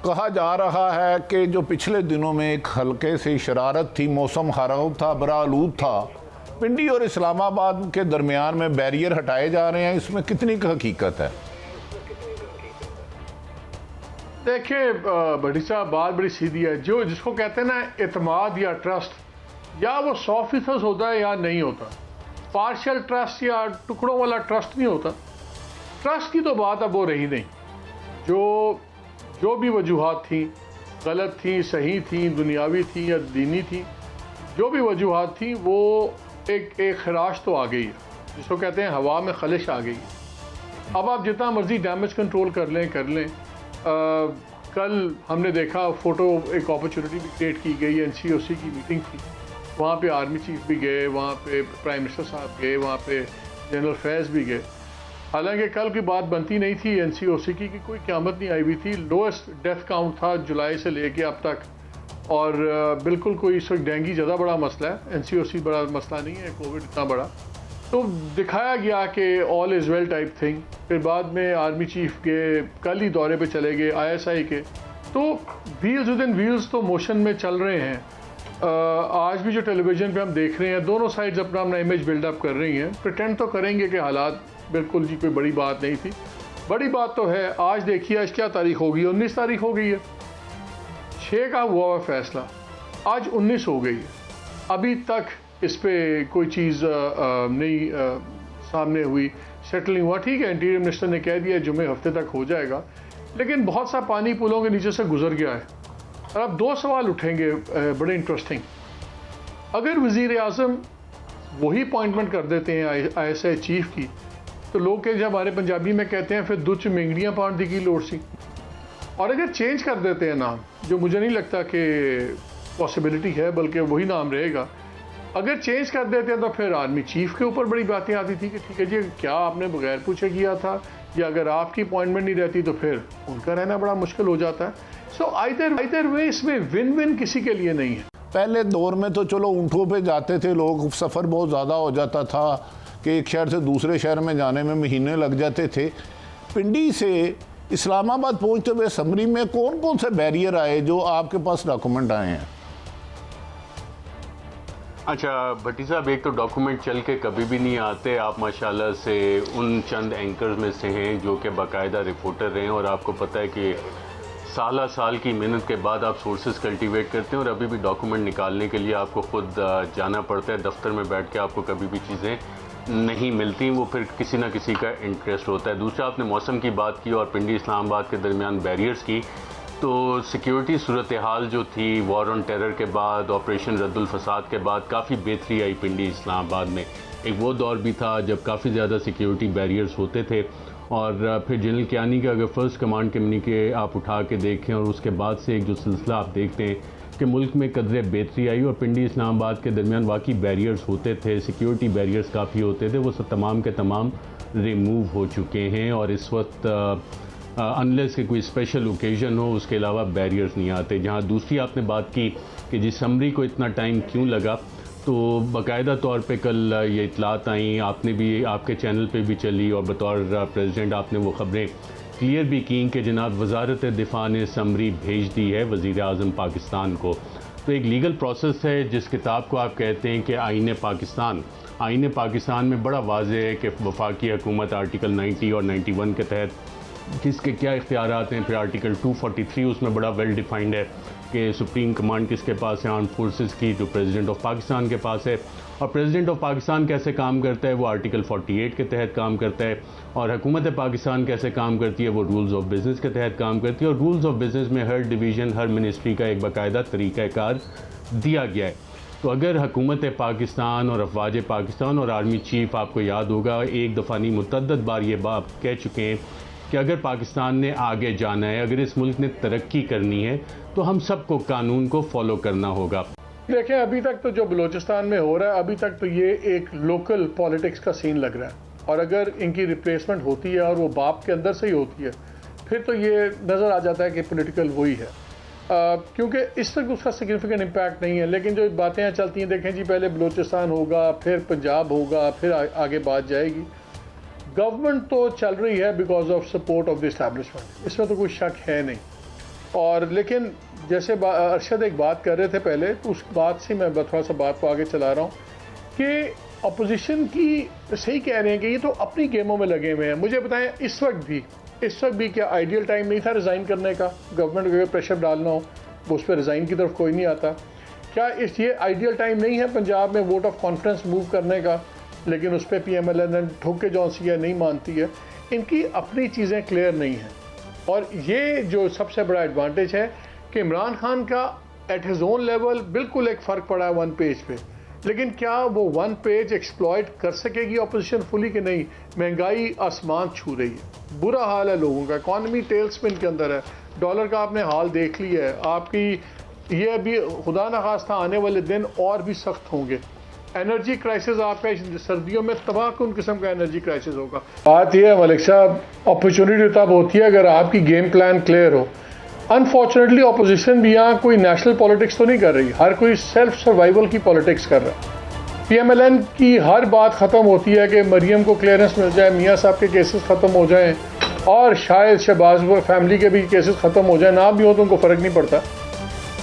कहा जा रहा है कि जो पिछले दिनों में एक हल्के से शरारत थी, मौसम खराब था, बड़ा आलूद था, पिंडी और इस्लामाबाद के दरमियान में बैरियर हटाए जा रहे हैं, इसमें कितनी हकीकत है? देखिए बड़ी साहब, बात बड़ी सीधी है। जो जिसको कहते हैं ना एतमाद या ट्रस्ट, या वो 100% होता है या नहीं होता। पार्शियल ट्रस्ट या टुकड़ों वाला ट्रस्ट नहीं होता। ट्रस्ट की तो बात अब वो रही नहीं। जो भी वजूहात थी, गलत थी, सही थी, दुनियावी थी या दीनी थी, जो भी वजूहात थी वो एक खराश तो आ गई है, जिसको कहते हैं हवा में खलिश आ गई है। अब आप जितना मर्जी डैमेज कंट्रोल कर लें। कल हमने देखा फ़ोटो, एक अपॉर्चुनिटी भी क्रिएट की गई। NCOC की मीटिंग थी, वहाँ पे आर्मी चीफ भी गए, वहाँ पे प्राइम मिनिस्टर साहब गए, वहाँ पे जनरल फैज़ भी गए। हालांकि कल की बात बनती नहीं थी NCOC की कि कोई क़यामत नहीं आई हुई थी। लोएस्ट डेथ काउंट था जुलाई से लेके अब तक, और बिल्कुल कोई इस वक्त डेंगू ज़्यादा बड़ा मसला है, NCOC बड़ा मसला नहीं है, कोविड इतना बड़ा। तो दिखाया गया कि all is well type thing. फिर बाद में आर्मी चीफ के कल ही दौरे पे चले गए ISI के। तो व्हील्स विद इन व्हील्स तो मोशन में चल रहे हैं। आज भी जो टेलीविज़न पे हम देख रहे हैं, दोनों साइड्स अपना अपना इमेज बिल्डअप कर रही हैं। प्रिटेंड तो करेंगे कि हालात बिल्कुल जी कोई बड़ी बात नहीं थी। बड़ी बात तो है, आज देखिए आज क्या तारीख होगी, 19 तारीख हो गई है। 6 का हुआ फैसला, आज 19 हो गई है। अभी तक इस पर कोई चीज़ नहीं सामने हुई, सेटल नहीं हुआ। ठीक है, इंटीरियर मिनिस्टर ने कह दिया जुमे हफ्ते तक हो जाएगा, लेकिन बहुत सा पानी पुलों के नीचे से गुजर गया है। और अब 2 सवाल उठेंगे बड़े इंटरेस्टिंग। अगर वज़ीर आज़म वही अपॉइंटमेंट कर देते हैं ISI चीफ की, तो लोग के जब हमारे पंजाबी में कहते हैं फिर दुच मेंगड़ियाँ पाँच की लोड़ सी। और अगर चेंज कर देते हैं नाम, जो मुझे नहीं लगता कि पॉसिबिलिटी है, बल्कि वही नाम रहेगा, अगर चेंज कर देते हैं तो फिर आर्मी चीफ के ऊपर बड़ी बातें आती थी कि ठीक है जी, क्या आपने बगैर पूछे किया था, या अगर आपकी अपॉइंटमेंट नहीं रहती तो फिर उनका रहना बड़ा मुश्किल हो जाता है। सो आइदर वे इसमें विन विन किसी के लिए नहीं है। पहले दौर में तो चलो ऊँटों पे जाते थे लोग, सफ़र बहुत ज़्यादा हो जाता था कि एक शहर से दूसरे शहर में जाने में महीने लग जाते थे। पिंडी से इस्लामाबाद पहुँचते हुए असम्बली में कौन कौन से बैरियर आए जो आपके पास डॉक्यूमेंट आए हैं? अच्छा भट्टी साहब, एक तो डॉक्यूमेंट चल के कभी भी नहीं आते। आप माशाल्लाह से उन चंद एंकर्स में से हैं जो कि बाकायदा रिपोर्टर हैं, और आपको पता है कि साल की मेहनत के बाद आप सोर्सेज कल्टीवेट करते हैं, और अभी भी डॉक्यूमेंट निकालने के लिए आपको ख़ुद जाना पड़ता है। दफ्तर में बैठ के आपको कभी भी चीज़ें नहीं मिलती, वो फिर किसी ना किसी का इंटरेस्ट होता है। दूसरा, आपने मौसम की बात की और पिंडी इस्लामाबाद के दरमियान बैरियर्स की, तो सिक्योरिटी सूरत हाल जो थी वॉर ऑन टेरर के बाद, ऑपरेशन रद्दुल फसाद के बाद काफ़ी बेहतरी आई पिंडी इस्लामाबाद में। एक वो दौर भी था जब काफ़ी ज़्यादा सिक्योरिटी बैरियर्स होते थे, और फिर जनरल कियानी का अगर फर्स्ट कमांड कम्युनिके आप उठा के देखें और उसके बाद से एक जो सिलसिला आप देखते हैं कि मुल्क में कदरे बेहतरी आई, और पिंडी इस्लामाबाद के दरमियान वाकई बैरियर्स होते थे, सिक्योरिटी बैरियर्स काफ़ी होते थे, वो सब तमाम के तमाम रिमूव हो चुके हैं। और इस वक्त अनलेस के कोई स्पेशल ओकेजन हो, उसके अलावा बैरियर्स नहीं आते। जहाँ दूसरी आपने बात की कि जिस समरी को इतना टाइम क्यों लगा, तो बाकायदा तौर पे कल ये इतलात आई, आपने भी, आपके चैनल पे भी चली, और बतौर प्रेसिडेंट आपने वो ख़बरें क्लियर भी की कि जनाब वज़ारत दिफा ने समरी भेज दी है वज़ीर आज़म पाकिस्तान को। तो एक लीगल प्रोसेस है जिस किताब को आप कहते हैं कि आईन पाकिस्तान में बड़ा वाज़ेह है कि वफाकी हुकूमत आर्टिकल 90 और 91 के तहत किसके क्या इख्तियारात हैं। फिर आर्टिकल 243 उसमें बड़ा वेल डिफाइंड है कि सुप्रीम कमांड किसके पास है आर्म फोर्सेस की, जो प्रेसिडेंट ऑफ पाकिस्तान के पास है। और प्रेसिडेंट ऑफ पाकिस्तान कैसे काम करता है, वो आर्टिकल 48 के तहत काम करता है। और हुकूमत पाकिस्तान कैसे काम करती है, वो रूल्स ऑफ बिज़नेस के तहत काम करती है। और रूल्स ऑफ बिज़नेस में हर डिवीज़न, हर मिनिस्ट्री का एक बाकायदा तरीक़ाकार दिया गया है। तो अगर हुकूमत पाकिस्तान और अफवाज पाकिस्तान और आर्मी चीफ, आपको याद होगा एक दफ़ा नहीं मुतअद्दिद बार ये बात कह चुके हैं कि अगर पाकिस्तान ने आगे जाना है, अगर इस मुल्क ने तरक्की करनी है, तो हम सबको कानून को फॉलो करना होगा। देखें, अभी तक तो जो बलूचिस्तान में हो रहा है, अभी तक तो ये एक लोकल पॉलिटिक्स का सीन लग रहा है। और अगर इनकी रिप्लेसमेंट होती है और वो बाप के अंदर से ही होती है, फिर तो ये नज़र आ जाता है कि पॉलिटिकल वही है। क्योंकि इस तक उसका सिग्निफिकेंट इम्पैक्ट नहीं है। लेकिन जो बातें चलती हैं, देखें जी, पहले बलूचिस्तान होगा, फिर पंजाब होगा, फिर आगे बात जाएगी। गवर्नमेंट तो चल रही है because of support of the establishment, इसमें तो कोई शक है नहीं। और लेकिन जैसे अरशद एक बात कर रहे थे पहले, तो उस बात से मैं थोड़ा सा बात को आगे चला रहा हूँ कि अपोजिशन की सही कह रहे हैं कि ये तो अपनी गेमों में लगे हुए हैं। मुझे बताएं इस वक्त भी क्या आइडियल टाइम नहीं था रिज़ाइन करने का? गवर्नमेंट को अगर प्रेशर डालना हो वो उस पर रिज़ाइन की तरफ कोई नहीं आता। क्या ये आइडियल टाइम नहीं है पंजाब में वोट ऑफ कॉन्फिडेंस मूव करने का? लेकिन उस पर PMLN ठोके जौनसी है, नहीं मानती है। इनकी अपनी चीज़ें क्लियर नहीं हैं। और ये जो सबसे बड़ा एडवांटेज है कि इमरान खान का एट हिज ओन लेवल बिल्कुल एक फ़र्क पड़ा है वन पेज पे, लेकिन क्या वो वन पेज एक्सप्लॉइट कर सकेगी अपोजिशन फुली कि नहीं? महंगाई आसमान छू रही है, बुरा हाल है लोगों का, इकॉनमी टेल स्पिन के अंदर है, डॉलर का आपने हाल देख लिया है। आपकी ये अभी खुदा न खास्ता आने वाले दिन और भी सख्त होंगे। एनर्जी क्राइसिस आपका सर्दियों में तबाह कौन किस्म का एनर्जी क्राइसिस होगा। बात यह है मलिक साहब, अपॉर्चुनिटी तब होती है अगर आपकी गेम प्लान क्लियर हो। अनफॉर्चुनेटली अपोजिशन भी यहाँ कोई नेशनल पॉलिटिक्स तो नहीं कर रही, हर कोई सेल्फ सर्वाइवल की पॉलिटिक्स कर रहा है। PMLN की हर बात ख़त्म होती है कि मरियम को क्लियरेंस मिल जाए, मियाँ साहब के केसेस ख़त्म हो जाएं और शायद शहबाज फैमिली के भी केसेस ख़त्म हो जाए, ना भी हो तो उनको फ़र्क नहीं पड़ता,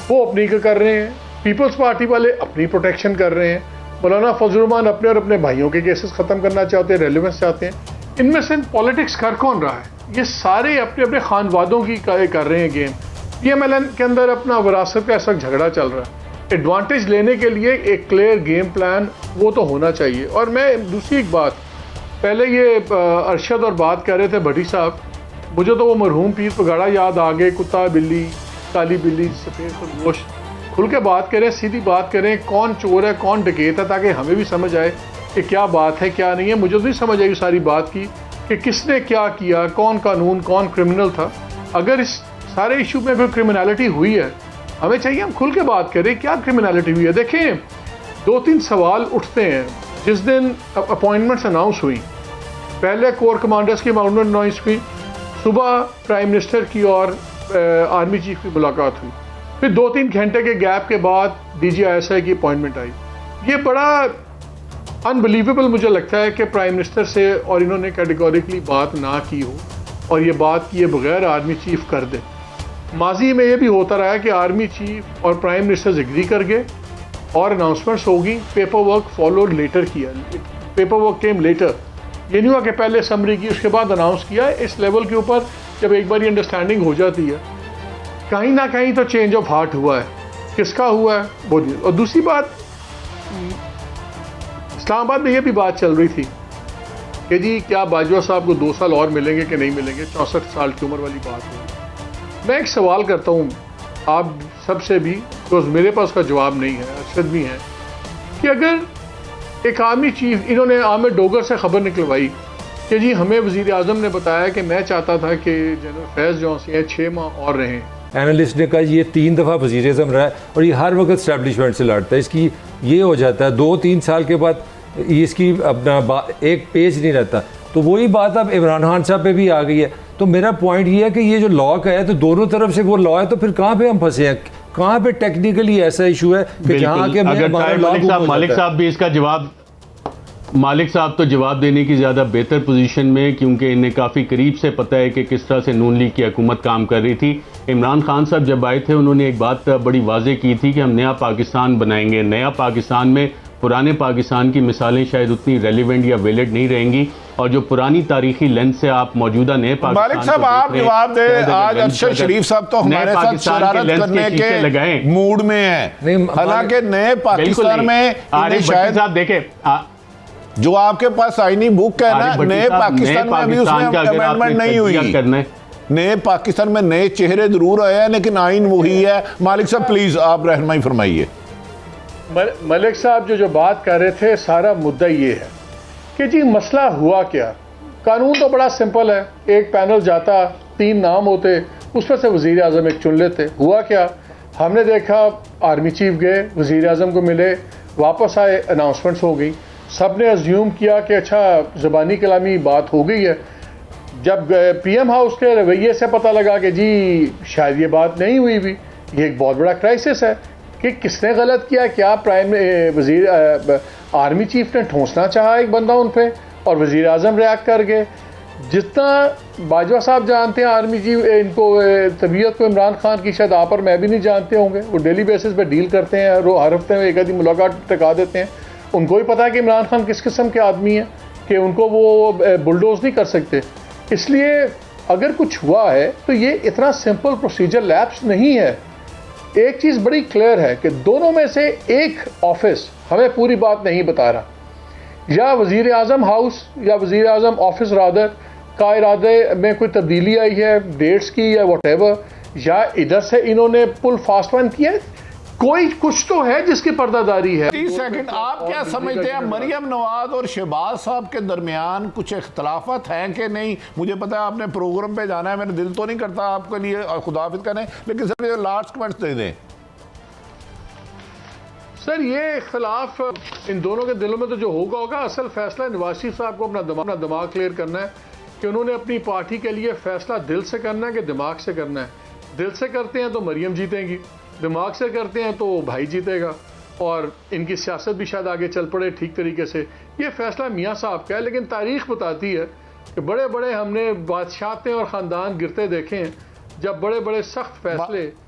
वो अपनी का कर रहे हैं। पीपल्स पार्टी वाले अपनी प्रोटेक्शन कर रहे हैं। मौलाना फजल रहमान अपने और अपने भाइयों के केसेस ख़त्म करना चाहते हैं, रेलिवेंस चाहते हैं। इनमें से पॉलिटिक्स कर कौन रहा है? ये सारे अपने अपने खानवादों की कर रहे हैं गेम। PMLN के अंदर अपना विरासत का ऐसा झगड़ा चल रहा है। एडवांटेज लेने के लिए एक क्लियर गेम प्लान वो तो होना चाहिए। और मैं दूसरी एक बात, पहले ये अरशद और बात कर रहे थे भट्टी साहब, मुझे तो वो मरहूम पीर पगाड़ा याद आ गए, कुत्ता बिल्ली, काली बिल्ली, सफ़ेद खरगोश। खुल के बात करें, सीधी बात करें, कौन चोर है कौन डकैत है, ताकि हमें भी समझ आए कि क्या बात है क्या नहीं है। मुझे तो नहीं समझ आई सारी बात की कि किसने क्या किया, कौन कानून कौन क्रिमिनल था। अगर इस सारे इशू में फिर क्रिमिनलिटी हुई है, हमें चाहिए हम खुल के बात करें क्या क्रिमिनलिटी हुई है। देखें, 2-3 सवाल उठते हैं। जिस दिन अपॉइंटमेंट्स अनाउंस हुई, पहले कोर कमांडर्स की अपॉइंटमेंट अनाउंस हुई, सुबह प्राइम मिनिस्टर की और आर्मी चीफ की मुलाकात हुई, फिर 2-3 घंटे के गैप के बाद DGISI की अपॉइंटमेंट आई। ये बड़ा अनबिलीवेबल मुझे लगता है कि प्राइम मिनिस्टर से और इन्होंने कैटेगोरिकली बात ना की हो और ये बात किए बगैर आर्मी चीफ कर दे। माजी में ये भी होता रहा है कि आर्मी चीफ और प्राइम मिनिस्टर एग्री कर गए और अनाउंसमेंट्स होगी, पेपर वर्क फॉलो लेटर किया, पेपर वर्क केम लेटर। ये नहीं हुआ कि पहले समरी की उसके बाद अनाउंस किया। इस लेवल के ऊपर जब एक बार अंडरस्टैंडिंग हो जाती है, कहीं ना कहीं तो चेंज ऑफ हार्ट हुआ है। किसका हुआ है वो नहीं। और दूसरी बात, इस्लामाबाद में ये भी बात चल रही थी कि जी क्या बाजवा साहब को 2 साल और मिलेंगे कि नहीं मिलेंगे, 64 साल की उम्र वाली बात है। मैं एक सवाल करता हूँ आप सबसे भी, तो मेरे पास का जवाब नहीं है, अरशद भी है, कि अगर एक आर्मी चीफ, इन्होंने आमिर डोगर से खबर निकलवाई कि जी हमें वज़ीर आज़म ने बताया कि मैं चाहता था कि जनरल फैज़ जौनसी हैं 6 माह और रहें। एनालिस्ट ने कहा ये 3 दफ़ा वज़ीर आज़म रहा है और ये हर वक्त स्टैब्लिशमेंट से लड़ता है। इसकी ये हो जाता है 2-3 साल के बाद इसकी अपना एक पेज नहीं रहता। तो वही बात अब इमरान खान साहब पे भी आ गई है। तो मेरा पॉइंट ये है कि ये जो लॉ का है, तो दोनों तरफ से वो लॉ है, तो फिर कहाँ पे हम फंसे हैं? कहाँ पे टेक्निकली ऐसा इशू है कि जहाँ के मालिक साहब भी इसका जवाब, मालिक साहब तो जवाब देने की ज़्यादा बेहतर पोजीशन में, क्योंकि इन्हें काफ़ी करीब से पता है कि किस तरह से नून लीग की हुकूमत काम कर रही थी। इमरान खान साहब जब आए थे, उन्होंने एक बात बड़ी वाज़े की थी कि हम नया पाकिस्तान बनाएंगे। नया पाकिस्तान में पुराने पाकिस्तान की मिसालें शायद उतनी रेलिवेंट या वैलिड नहीं रहेंगी, और जो पुरानी तारीखी लेंस से आप मौजूदा नए पाकिस्तान मालिक साहब आप जवाब दें। आज अरशद शरीफ साहब तो हमारे साथ शरारत करने के मूड में हैं, हालांकि नए पाकिस्तान में शायद साहब देखें जो आपके पास आईनी बुक है ना, नए पाकिस्तान में अभी उसमें अमेंडमेंट नहीं हुई। नए पाकिस्तान में नए चेहरे जरूर आए हैं, लेकिन आइन वही है। मालिक साहब प्लीज आप रहनुमाई फरमाइए। मलिक साहब जो बात कर रहे थे, सारा मुद्दा ये है कि जी मसला हुआ क्या। कानून तो बड़ा सिंपल है, एक पैनल जाता, 3 नाम होते, उसमें से वज़ीर आज़म एक चुन लेते। हुआ क्या, हमने देखा आर्मी चीफ गए, वज़ीर आज़म को मिले, वापस आए, अनाउंसमेंट्स हो गई। सब ने अज्यूम किया कि अच्छा ज़बानी कलामी बात हो गई है। जब PM हाउस के रवैये से पता लगा कि जी शायद ये बात नहीं हुई भी, ये एक बहुत बड़ा क्राइसिस है कि किसने गलत किया। क्या प्राइम वज़ीर आर्मी चीफ ने ठोंसना चाहा एक बंदा उन पे और वज़ीर आज़म रिएक्ट कर गए। जितना बाजवा साहब जानते हैं आर्मी जी इनको तबीयत को इमरान खान की शायद आप और मैं भी नहीं जानते होंगे। वो डेली बेसिस पे डील करते हैं, हर हफ्ते में एक आधी मुलाकात टका देते हैं। उनको ही पता है कि इमरान खान किस किस्म के आदमी हैं कि उनको वो बुलडोज नहीं कर सकते। इसलिए अगर कुछ हुआ है तो ये इतना सिंपल प्रोसीजर लैप्स नहीं है। एक चीज़ बड़ी क्लियर है कि दोनों में से एक ऑफिस हमें पूरी बात नहीं बता रहा, या वज़ीर आज़म हाउस या वज़ीर आज़म ऑफिस रादर का इरादे में कोई तब्दीली आई है डेट्स की या व्हाटएवर, या इधर से इन्होंने पुल फास्ट वन किया है। कोई कुछ तो है जिसकी पर्दादारी है। 30 सेकंड, आप क्या समझते हैं मरियम नवाज और शहबाज साहब के दरमियान कुछ इख्तलाफत हैं कि नहीं? मुझे पता है आपने प्रोग्राम पे जाना है, मेरा दिल तो नहीं करता आपके लिए खुदाफिज करें, लेकिन सर लास्ट कमेंट्स दे दें। सर ये इख्तलाफ इन दोनों के दिलों में तो जो होगा असल फैसला नवाज शरीफ साहब को अपना दिमाग क्लियर करना है कि उन्होंने अपनी पार्टी के लिए फैसला दिल से करना है कि दिमाग से करना है। दिल से करते हैं तो मरियम जीतेंगी, दिमाग से करते हैं तो भाई जीतेगा, और इनकी सियासत भी शायद आगे चल पड़े ठीक तरीके से। ये फैसला मियाँ साहब का है, लेकिन तारीख बताती है कि बड़े बड़े हमने बादशाहतें और ख़ानदान गिरते देखे हैं जब बड़े बड़े सख्त फैसले